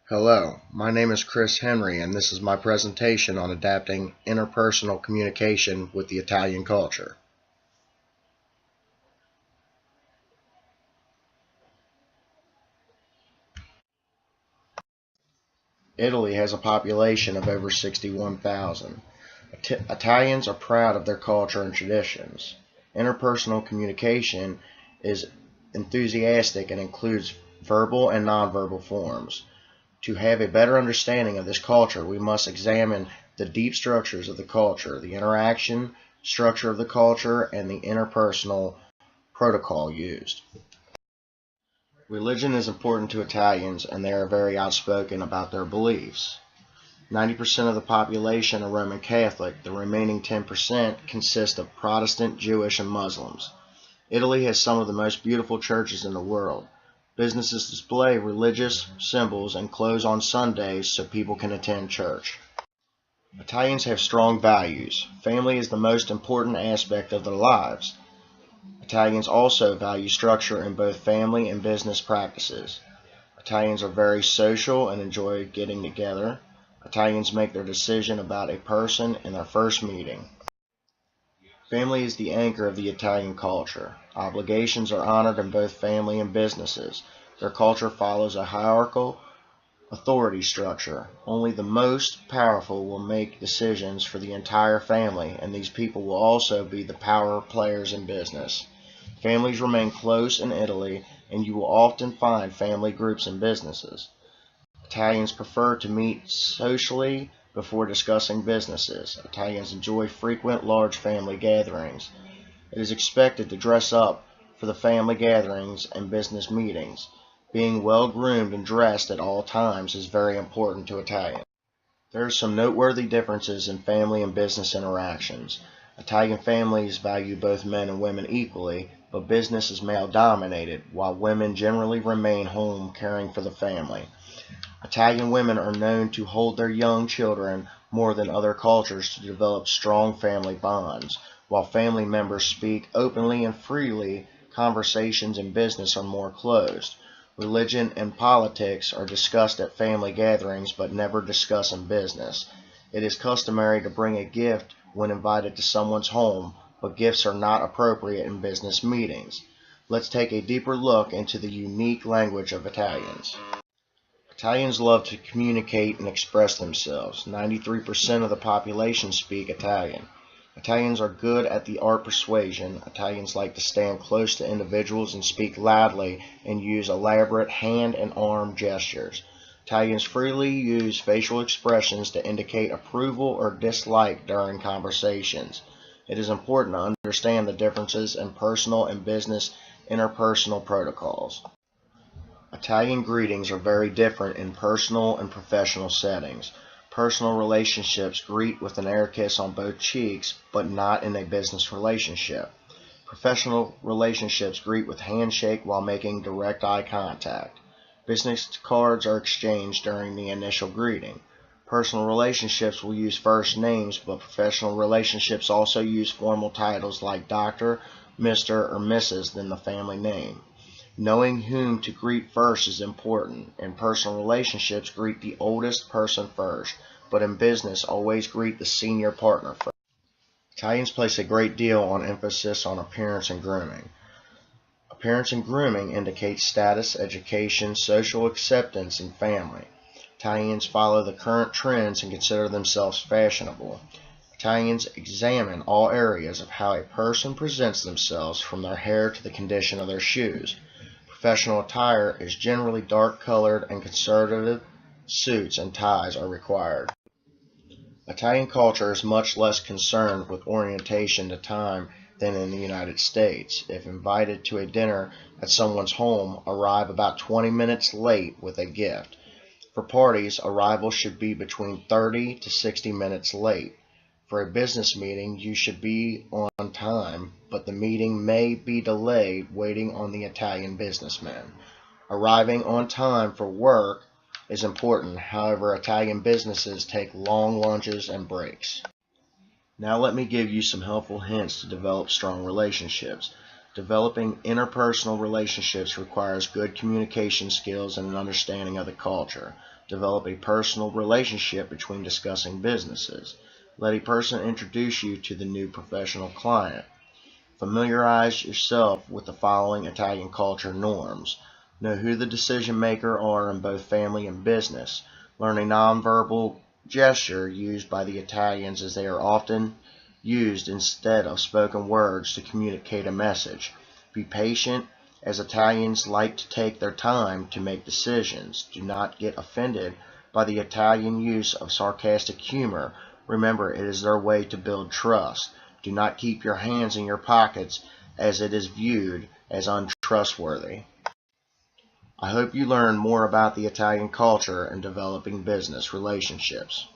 Hello, my name is Chris Henry, and this is my presentation on adapting interpersonal communication with the Italian culture. Italy has a population of over 61,000. Italians are proud of their culture and traditions. Interpersonal communication is enthusiastic and includes verbal and nonverbal forms. To have a better understanding of this culture, we must examine the deep structures of the culture, the interaction structure of the culture, and the interpersonal protocol used. Religion is important to Italians, and they are very outspoken about their beliefs. 90% of the population are Roman Catholic. The remaining 10% consist of Protestant, Jewish, and Muslims. Italy has some of the most beautiful churches in the world. Businesses display religious symbols and close on Sundays so people can attend church. Italians have strong values. Family is the most important aspect of their lives. Italians also value structure in both family and business practices. Italians are very social and enjoy getting together. Italians make their decision about a person in their first meeting. Family is the anchor of the Italian culture. Obligations are honored in both family and businesses. Their culture follows a hierarchical authority structure. Only the most powerful will make decisions for the entire family, and these people will also be the power players in business. Families remain close in Italy, and you will often find family groups in businesses. Italians prefer to meet socially before discussing businesses. Italians enjoy frequent large family gatherings. It is expected to dress up for the family gatherings and business meetings. Being well groomed and dressed at all times is very important to Italians. There are some noteworthy differences in family and business interactions. Italian families value both men and women equally, but business is male dominated, while women generally remain home caring for the family. Italian women are known to hold their young children more than other cultures to develop strong family bonds. While family members speak openly and freely, conversations in business are more closed. Religion and politics are discussed at family gatherings but never discussed in business. It is customary to bring a gift when invited to someone's home, but gifts are not appropriate in business meetings. Let's take a deeper look into the unique language of Italians. Italians love to communicate and express themselves. 93% of the population speak Italian. Italians are good at the art persuasion. Italians like to stand close to individuals and speak loudly and use elaborate hand and arm gestures. Italians freely use facial expressions to indicate approval or dislike during conversations. It is important to understand the differences in personal and business interpersonal protocols. Italian greetings are very different in personal and professional settings. Personal relationships greet with an air kiss on both cheeks, but not in a business relationship. Professional relationships greet with handshake while making direct eye contact. Business cards are exchanged during the initial greeting. Personal relationships will use first names, but professional relationships also use formal titles like Dr., Mr., or Mrs., then the family name. Knowing whom to greet first is important. In personal relationships, greet the oldest person first, but in business, always greet the senior partner first. Italians place a great deal on emphasis on appearance and grooming. Appearance and grooming indicate status, education, social acceptance, and family. Italians follow the current trends and consider themselves fashionable. Italians examine all areas of how a person presents themselves, from their hair to the condition of their shoes. Professional attire is generally dark-colored, and conservative suits and ties are required. Italian culture is much less concerned with orientation to time than in the United States. If invited to a dinner at someone's home, arrive about 20 minutes late with a gift. For parties, arrival should be between 30 to 60 minutes late. For a business meeting, you should be on time, but the meeting may be delayed waiting on the Italian businessman. Arriving on time for work is important. However, Italian businesses take long lunches and breaks. Now let me give you some helpful hints to develop strong relationships. Developing interpersonal relationships requires good communication skills and an understanding of the culture. Develop a personal relationship between discussing businesses. Let a person introduce you to the new professional client. Familiarize yourself with the following Italian culture norms. Know who the decision makers are in both family and business. Learn a nonverbal gesture used by the Italians, as they are often used instead of spoken words to communicate a message. Be patient, as Italians like to take their time to make decisions. Do not get offended by the Italian use of sarcastic humor. Remember, it is their way to build trust. Do not keep your hands in your pockets, as it is viewed as untrustworthy. I hope you learned more about the Italian culture and developing business relationships.